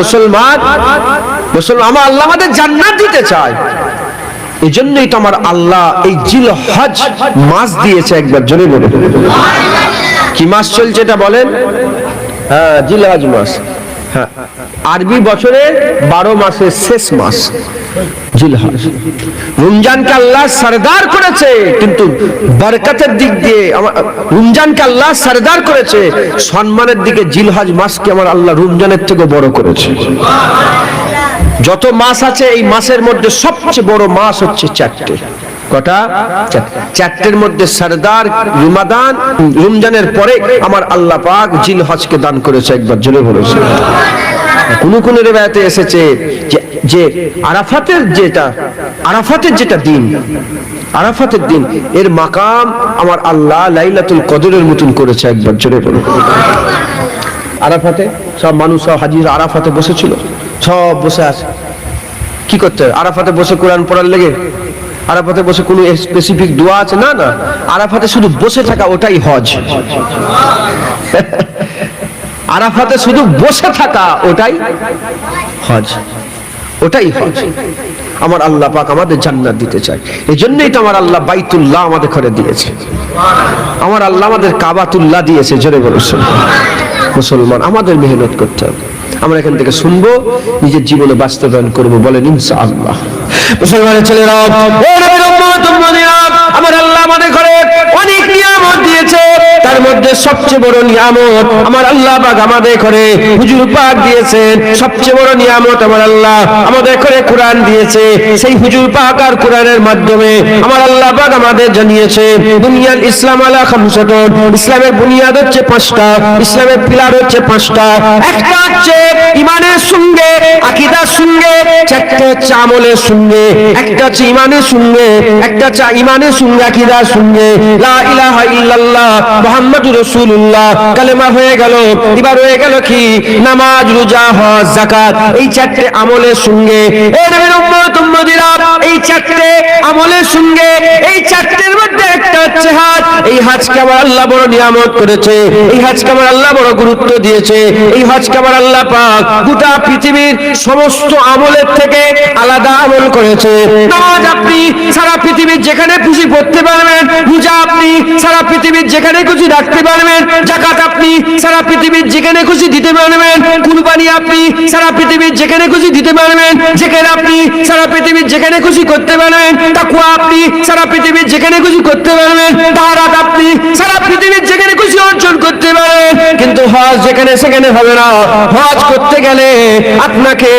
মুসলমান আমার আল্লাহ আমাদের জান্নাত দিতে চায়। এই জন্যই তো আমার আল্লাহ এই জিলহজ মাস দিয়েছে। একবার জোরে বলুন কি মাস চলছে এটা বলেন? হ্যাঁ, জিলহজ মাস। হ্যাঁ, আরবি বছরের 12 মাসের শেষ মাস জিলহজ। রমজানকে আল্লাহ সরদার করেছে, কিন্তু বরকতের দিক দিয়ে রমজানকে আল্লাহ সরদার করেছে, সম্মানের দিকে জিলহজ মাসকে আমার আল্লাহ রমজানের থেকে বড় করেছে। যত মাস আছে এই মাসের মধ্যে সবচেয়ে বড় মাস হচ্ছে 4টে। কটা? 4টের মধ্যে সরদার রমাদান, রমজানের পরে আমার আল্লাহ পাক জিলহজকে দান করেছে। একবার জোরে বলেছে। কোন রিওয়ায়াতে এসেছে যে আরাফাতের যেটা দিন, আরাফাতের দিন এর মাকাম আমার আল্লাহ লাইলাতুল কদরের মতন করেছে। একবার জোরে বলুন। আরাফাতে সব মানুষ, সব হাজিরা আরাফাতে বসেছিল, সব বসে আছে। কি করতে? আরাফাতে বসে কোরআন পড়ার লেগে? আরাফাতে বসে কোনো স্পেসিফিক দোয়া আছে? না না, আরাফাতে শুধু বসে থাকা ওটাই হজ। আরাফাতে শুধু বসে থাকা ওটাই হজ, ওটাই হজ। আমার আল্লাহ পাক আমাদের জান্নাত দিতে চায়। এই জন্যই তো আমার আল্লাহ বাইতুল্লাহ আমাদের ঘরে দিয়েছে, আমার আল্লাহ আমাদের কাবাতুল্লাহ দিয়েছে। জোরে বলুন মুসলমান, আমাদের মেহনত করতে হবে। আমরা এখান থেকে শুনবো, নিজের জীবনে বাস্তবায়ন করবো। বলেন ইনশাআল্লাহ। মুসলমানের ছেলেরা, আমার আল্লাহ আমাদের ঘরে অনেক নিয়ামত দিয়েছে, তার মধ্যে সবচেয়ে বড় নিয়ামত আমার আল্লাহ পাক আমাদের ঘরে হুজুর পাক দিয়েছেন। সবচেয়ে বড় নিয়ামত আমার আল্লাহ আমাদের ঘরে কোরআন দিয়েছে। সেই হুজুর পাক আর কোরআনের মাধ্যমে আমার আল্লাহ পাক আমাদের জানিয়েছে দুনিয়ার ইসলাম আলা খামসাতুন, ইসলামের বুনিয়াদ হচ্ছে 5টা, ইসলামের পিলার হচ্ছে 5টা। একটা হচ্ছে ইমানের সঙ্গে আকীদার সঙ্গে, 4টা হচ্ছে আমলের সঙ্গে। একটা হচ্ছে ইমানের সঙ্গে, একটা হচ্ছে ইমানের সঙ্গে আকীদার সঙ্গে লা ইলাহা ইল্লাল্লাহ মুহাম্মাদুর রাসূলুল্লাহ কালেমা হয়ে গেল। এবার হয়ে গেল কি? নামাজ, রোজা, হজ, যাকাত। এই 4টে আমলের সঙ্গে এই নবীর উম্মত উম্মতিরা, এই 4টে আমলের সঙ্গে, এই 4টের মধ্যে একটা হচ্ছে হজ। এই হজকে আমার আল্লাহ বড় নিয়ামত করেছে, এই হজকে আমার আল্লাহ বড় গুরুত্ব দিয়েছে। এই হজকে আমার আল্লাহ পাক গোটা পৃথিবীর সমস্ত আমলের থেকে আলাদা আমল করেছে। নামাজ আপনি সারা পৃথিবীর যেখানে খুশি পড়তে পারবেন, রোজা আপনি সারা পৃথিবীর যেখানে খুশি রাখতে পারবেন, যাকাত আপনি সারা পৃথিবীর যেখানে খুশি দিতে পারবেন, কুরবানি আপনি সারা পৃথিবীর যেখানে খুশি দিতে পারবেন, জিকির আপনি সারা পৃথিবীর যেখানে খুশি করতে পারবেন, তাকওয়া আপনি সারা পৃথিবীর যেখানে খুশি করতে পারবেন, তাহারাত আপনি সারা পৃথিবীর যেখানে খুশি অর্জন করতে পারবেন। কিন্তু হজ যেখানে সেখানে হবে না। হজ করতে গেলে আপনাকে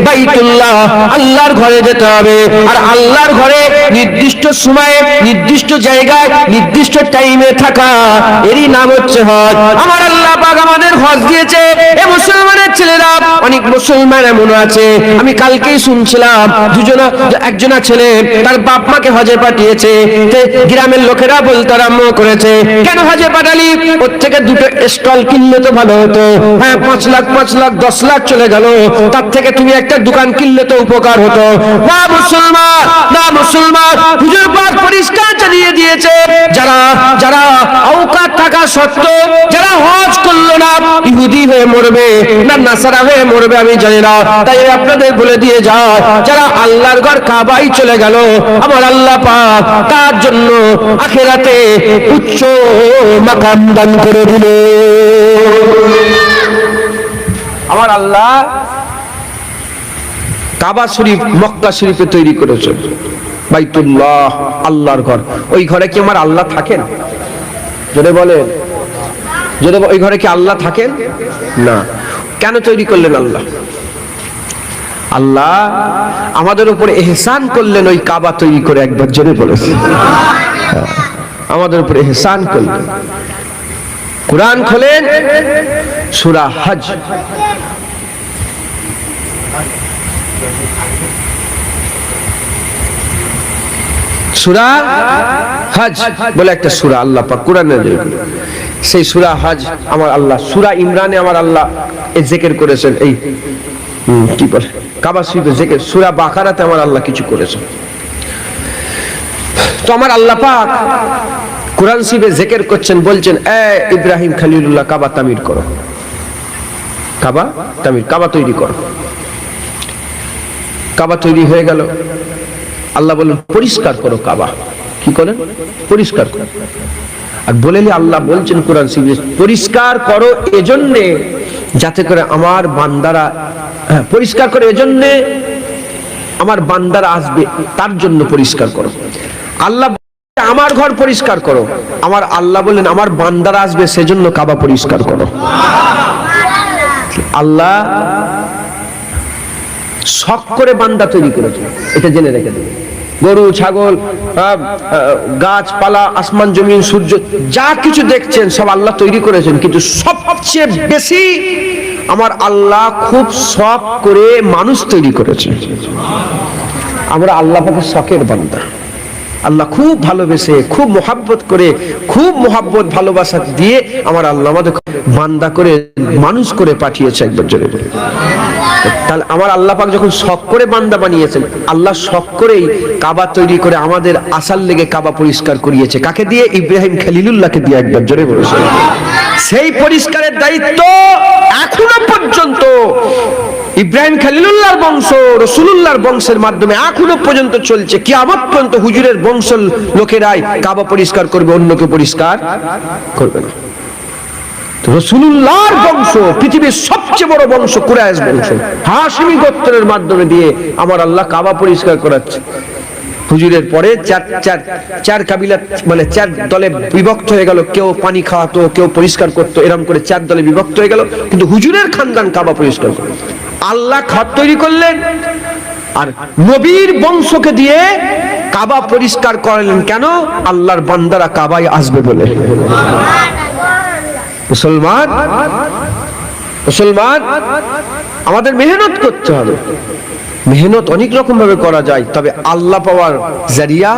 বাইতুল্লাহ আল্লাহর ঘরে যেতে হবে, আর আল্লাহর ঘরে নির্দিষ্ট সময়ে, নির্দিষ্ট জায়গায়, নির্দিষ্ট টাইমে থাকা, এরই নাম হচ্ছে হজ। আমার আল্লাহ পাক আমাদের হজ দিয়েছে। এ মুসলমানের ছেলেরা, অনেক মুসলমান এমন আছে, আমি কালকেই শুনছিলাম একজনা ছেলে তার বাপ মাকে হজে পাঠিয়েছে। গ্রামের লোকেরা বলতে আরম্ভ করেছে, কেন হজে পাঠালি? ওর থেকে 2টো স্টল কিনলে তো ভালো হতো। হ্যাঁ, 5 লাখ 10 লাখ চলে গেল, তার থেকে তুমি একটা দোকান কিনলে তো উপকার হতো। না মুসলমান, না মুসলমান, হুজুর পাক পরিষ্কার জানিয়ে দিয়েছে, যারা আওকাত থাকা সত্ত্বেও যারা হজ করলো না, ইহুদি হয়ে মরবে না নাসারা হয়ে মরবে আমি জানি না। তাই আপনাদের বলে দিয়ে যায়, যারা আল্লাহর ঘর কাবায় চলে গেল, আমার আল্লাহ পাক তার জন্য আখিরাতে উচ্চ মাকাম দান করে দিল। আমার আল্লাহ কাবা শরীফ মক্কা শরীফে তৈরি করেছে বাইতুল্লাহ, আল্লাহর ঘর। ওই ঘরে কি আমার আল্লাহ থাকেন? যদি বলেন, যদি ওই ঘরে কি আল্লাহ থাকেন? না। কেন তৈরি করলেন আল্লাহ? আল্লাহ আমাদের উপরে ইহসান করলেন ওই কাবা তৈরি করে। একবার জোরে বলেছে, আমাদের উপরে ইহসান করলেন। কুরআন খোলেন, সূরা হজ, সূরা হজ বলে একটা সূরা আল্লাহ পাক কোরআনে দিয়েছেন। সেই সূরা হজ আমার আল্লাহ, সূরা ইমরানে আমার আল্লাহ এই জিকির করেছেন। এই কি বলে কাবা শরীফে জিকির। সূরা বাকারাতে আমার আল্লাহ কিছু করেছেন। তো আমার আল্লাহ পাক কোরআন শরীফে জিকির করছেন, বলছেন, এ ইব্রাহিম খলিলুল্লাহ কাবা তামির করো। কাবা তামির, কাবা তৈরি করো। কাবা তৈরি হয়ে গেল, আল্লাহ বলেন পরিষ্কার করো কাবা। কি করেন? পরিষ্কার করো। আর বলেন আল্লাহ বলছেন কোরআন শরীফে, পরিষ্কার করো এজন্যে যাতে করে আমার বান্দারা, পরিষ্কার করে এজন্যে আমার বান্দারা আসবে, তার জন্য পরিষ্কার করো। আল্লাহ আমার ঘর পরিষ্কার করো, আমার আল্লাহ বলেন আমার বান্দারা আসবে সেজন্য কাবা পরিষ্কার করো। আল্লাহ শখ করে বান্দা তৈরি করেছে, এটা জেনে রেখে দেবে। গরু ছাগল গাছপালা আসমান জমিন সূর্য যা কিছু দেখছেন সব আল্লাহ তৈরি করেছেন, কিন্তু সবচেয়ে বেশি আমার আল্লাহ খুব শখ করে মানুষ তৈরি করেছে। আমরা আল্লাহ পাকের শখের বান্দা। আল্লাহ খুব ভালোবেসে, খুব মোহাব্বত করে, খুব মোহাব্বত ভালোবাসা দিয়ে আমার আল্লাহ আমাদের বান্দা করে মানুষ করে পাঠিয়েছে। একবার জোরে বলে। তাহলে আমার আল্লাহ পাক যখন শখ করে বান্দা বানিয়েছেন, আল্লাহ শখ করেই কাবা তৈরি করে আমাদের আসার লেগে কাবা পরিষ্কার করিয়েছে। কাকে দিয়ে? ইব্রাহিম খলিলুল্লাহকে দিয়ে। একবার জোরে বলেছে। সেই পরিষ্কারের দায়িত্ব এখনো পর্যন্ত ইব্রাহিম খলিলুল্লাহর বংশ, রাসূলুল্লাহর বংশের মাধ্যমে এখনো পর্যন্ত চলছে। কিয়ামত পর্যন্ত হুজুরের বংশের লোকেরাই কাবা পরিষ্কার করবে, অন্য কেউ পরিষ্কার করবে না। রাসূলুল্লাহর বংশ পৃথিবীর সবচেয়ে বড় বংশ, কুরাইশ বংশ, হাশিমি গোত্রের মাধ্যমে দিয়ে আমার আল্লাহ কাবা পরিষ্কার করাচ্ছে। হুজুরের পরে চার কাবিলা মানে চার দলে বিভক্ত হয়ে গেল। কেউ পানি খাওয়াতো, কেউ পরিষ্কার করতো, এরকম করে চার দলে বিভক্ত হয়ে গেল। কিন্তু হুজুরের খানদান কাবা পরিষ্কার করল। আল্লাহ ঘর তৈরি করলেন আর নবীর বংশকে দিয়ে কাবা পরিষ্কার করলেন। কেন? আল্লাহর বান্দারা কাবায় আসবে বলে। মুসলমান আমাদের মেহনত করতে হবে। মেহনত অনেক রকম ভাবে করা যায়, তবে আল্লাহ পাওয়ার জারিয়া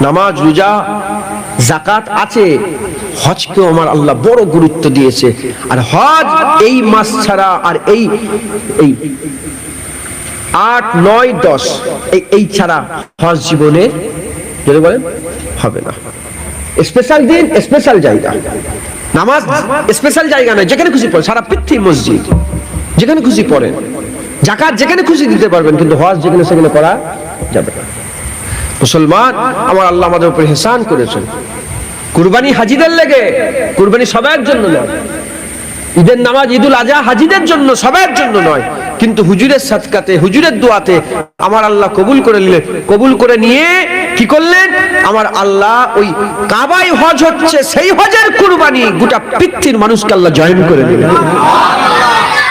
নামাজ, রোজা, যাকাত আছে। হজকেও আমার আল্লাহ বড় গুরুত্ব দিয়েছে। আর হজ এই মাস ছাড়া আর এই 8, 9, 10 এই ছাড়া হজ জীবনে যদি বলেন হবে না। স্পেশাল দিন, স্পেশাল জায়গা। নামাজ স্পেশাল জায়গা নয়, যেখানে খুশি পড়েন, সারা পৃথিবী মসজিদ, যেখানে খুশি পড়েন। যাকাত যেখানে খুশি দিতে পারবেন, কিন্তু হজ যেখানে সেখানে করা যাবে না। মুসলমান আমার আল্লাহ আমাদের উপর ইহসান করেছেন। কুরবানি হাজিদের লেগে, কুরবানি সবার জন্য নয়। ঈদের নামাজ, ঈদুল আজহা হাজিদের জন্য, সবার জন্য নয়। কিন্তু হুজুরের সাদকাতে, হুজুরের দোয়াতে আমার আল্লাহ কবুল করে নিলেন। কবুল করে নিয়ে কি করলেন? আমার আল্লাহ ওই কাবায় হজ হচ্ছে সেই হজের কুরবানি গোটা পৃথিবীর মানুষকে আল্লাহ জয়েন করে দিলেন।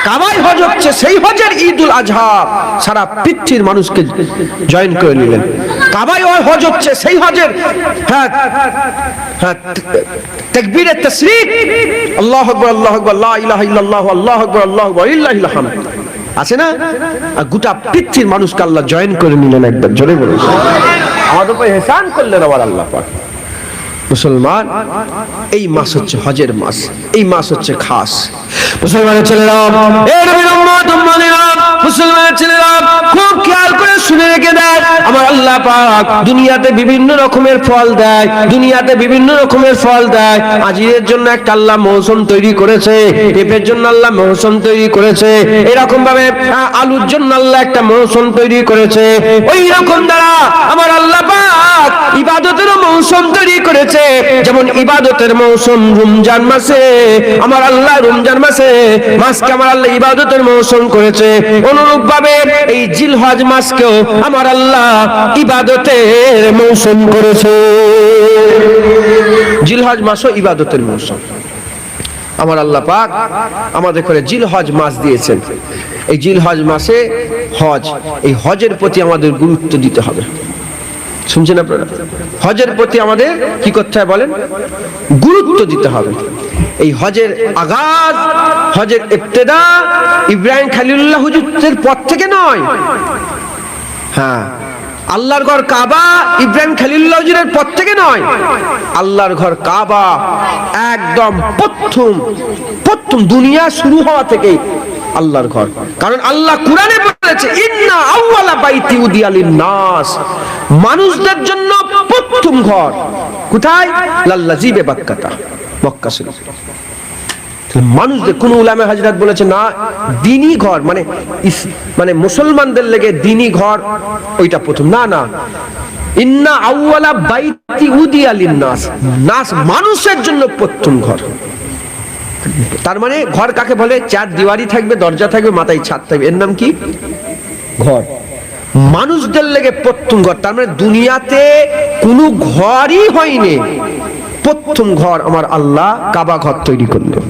কাবায় হজ হচ্ছে সেই হজের ঈদুল আজহা সারা পৃথিবীর মানুষকে জয়েন করে নিলেন। কাবায় হজ হচ্ছে সেই হজের তাকবীরে তাশরীক, আল্লাহু আকবার, আল্লাহু আকবার, লা ইলাহা ইল্লাল্লাহু, আল্লাহু আকবার, আল্লাহু আকবার, লিল্লাহিল হামদ আছে না? আর গোটা পৃথিবীর মানুষকে আল্লাহ জয়েন করে নিলেন। একবার জোরে বলুন, আমাদের উপর ইহসান করলেন আমার আল্লাহ পাক। মুসলমান এই মাস হচ্ছে হজের মাস, এই মাস হচ্ছে খাস। মুসলমানের ছেলেরা, এই নবীর উম্মত উম্মতিরা, মুসলমানের ছেলেরা খুব খেয়াল করে শুনে রেখে দেয়। আমার আল্লাহ পাক দুনিয়াতে বিভিন্ন রকমের ফল দেয়, দুনিয়াতে বিভিন্ন রকমের ফল দেয়। আজিরের জন্য একটা আল্লাহ মৌসুম তৈরি করেছে, পেঁপের জন্য আল্লাহ মৌসুম তৈরি করেছে, এরকম ভাবে আলুর জন্য আল্লাহ একটা মৌসুম তৈরি করেছে। ওই রকম দ্বারা আমার আল্লাহ পাক ইবাদতেরও মৌসুম তৈরি করেছে। যেমন ইবাদতের মৌসুম রমজান মাসে, আমার আল্লাহ রমজান মাসকে আমার আল্লাহ ইবাদতের মৌসুম করেছে। অনুরূপ ভাবে এই জিলহজ মাসকেও আমার আল্লাহ ইবাদতের মৌসুম করেছে। জিলহজ মাসও ইবাদতের মৌসুম। আমার আল্লাহ পাক আমাদের করে জিলহজ মাস দিয়েছেন। এই জিলহজ মাসে হজ, এই হজের প্রতি আমাদের গুরুত্ব দিতে হবে। শুনছেন আপনারা? হজের প্রতি আমাদের কি করতে হবে বলেন? গুরুত্ব দিতে হবে। এই হজের আগাজ, হজের ইবতিদা ইব্রাহিম খলিলুল্লাহ হুজুরের পর থেকে নয়। হ্যাঁ, আল্লাহর ঘর কাবা ইব্রাহিম খলিলুল্লাহ হুজুরের পর থেকে নয়। আল্লাহর ঘর কাবা একদম প্রথম দুনিয়া শুরু হওয়া থেকেই আল্লাহর ঘর। কারণ আল্লাহ কুরআনে বলেছে, ইন্না আউওয়ালা বাইতি উদিয়া লিন-নাস, মানুষদের জন্য প্রথম ঘর কোথায়? লাল্লাযী বিবাক্কাতা, মক্কা শরীফ। মানুষদের কোন উলামা হাজরাত বলেছে না দ্বীনি ঘর মানে মানে মুসলমানদের লেগে দ্বীনি ঘর ওইটা প্রথম, না না, ইন্না আউওয়ালা বাইতি উদিয়া লিন্নাস, নাস মানুষের জন্য প্রথম ঘর। তার মানে ঘর কাকে বলে? চার দিওয়ারি থাকবে, দরজা থাকবে, মাথায় ছাদ থাকবে, এর নাম কি? ঘর। মানুষদের লেগে প্রথম ঘর। তার মানে দুনিয়াতে কোনো ঘরই হয়নি, প্রথম ঘর আমার আল্লাহ কাবা ঘর তৈরি করলেন।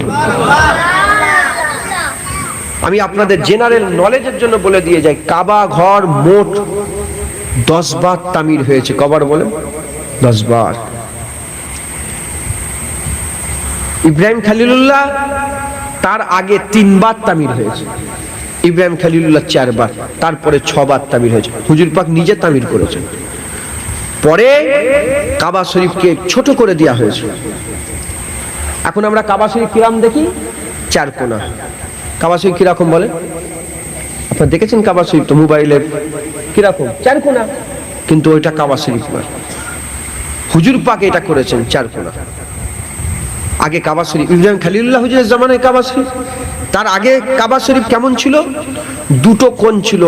আমি আপনাদের জেনারেল নলেজের জন্য বলে দিয়ে যাই, কাবা ঘর মোট 10 বার তামির হয়েছে। কবার বলেন? 10 বার। ইব্রাহিম খলিলুল্লাহ তার আগে 3 বার তামির হয়েছে, ইব্রাহিম খলিলুল্লাহ 4 বার, তারপরে 6 বার তামির হয়েছে। হুজুর পাক নিজে তামির করেছেন। পরে কাবা শরীফকে ছোট করে দেওয়া হয়েছে। এখন আমরা কাবা শরীফ কিরাম দেখি? 4 কোণা। কাবা শরীফ কিরকম বলে? আপনারা দেখেছেন কাবা শরীফ তো মোবাইলে, কিরকম? 4 কোণা। কিন্তু ওইটা কাবা শরীফ নয়, হুজুর পাক এটা করেছেন 4 কোণা। আগে কাবা শরীফ ইব্রাহিম খলিলুল্লাহ হুজুরের জামানায় কাবা শরীফ, তার আগে কাবা শরীফ কেমন ছিল? 2টো কোণ ছিল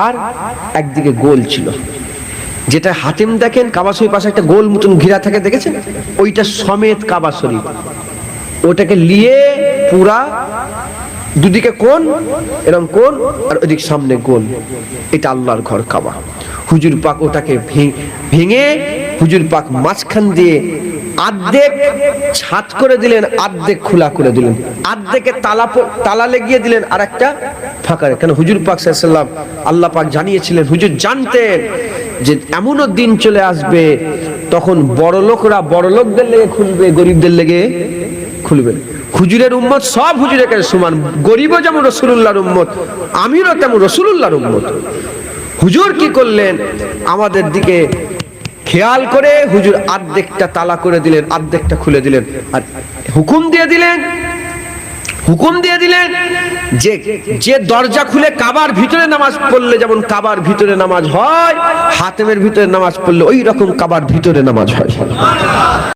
আর একদিকে গোল ছিল। যেটা হাতিম দেখেন কাবা শরীফ পাশে একটা গোল মতন ঘিরা থাকে, দেখেছেন? ওইটা সমেত কাবা শরীফ। ওটাকে নিয়ে পুরা দুদিকে কোণ, এরকম কোণ, আর ওইদিক সামনে গোল, এটা আল্লাহর ঘর কাবা। হুজুর পাক ওটাকে ভেঙে হুজুর পাক মাঝখান দিয়ে আর্ধেক ছাদ করে দিলেন, আর্ধেক খোলা করে দিলেন, আর্ধেকে তালা লাগিয়ে দিলেন, আর একটা ফাঁকা। কেন? হুজুর পাক সাল্লাল্লাহু আলাইহি ওয়াসাল্লাম আল্লাহ পাক জানিয়েছিলেন, হুজুর জানতেন যে এমনও দিন চলে আসবে তখন বড় লোকরা বড় লোকদের লেগে খুলবে, গরিবদের লেগে খুলবে। হুজুরের উম্মত সব হুজুরের কাছে সমান, গরিবও যেমন রাসূলুল্লাহর উম্মত, আমিরও তেমন রাসূলুল্লাহর উম্মত। হুজুর কি করলেন? আমাদের দিকে খেয়াল করে হুজুর আর্ধেকটা তালা করে দিলেন, আর্ধেকটা খুলে দিলেন, আর হুকুম দিয়ে দিলেন যে যে দরজা খুলে কাবার ভিতরে নামাজ পড়লে যেমন কাবার ভিতরে নামাজ হয়, হাতেমের ভিতরে নামাজ পড়লে ওই রকম কাবার ভিতরে নামাজ হয়।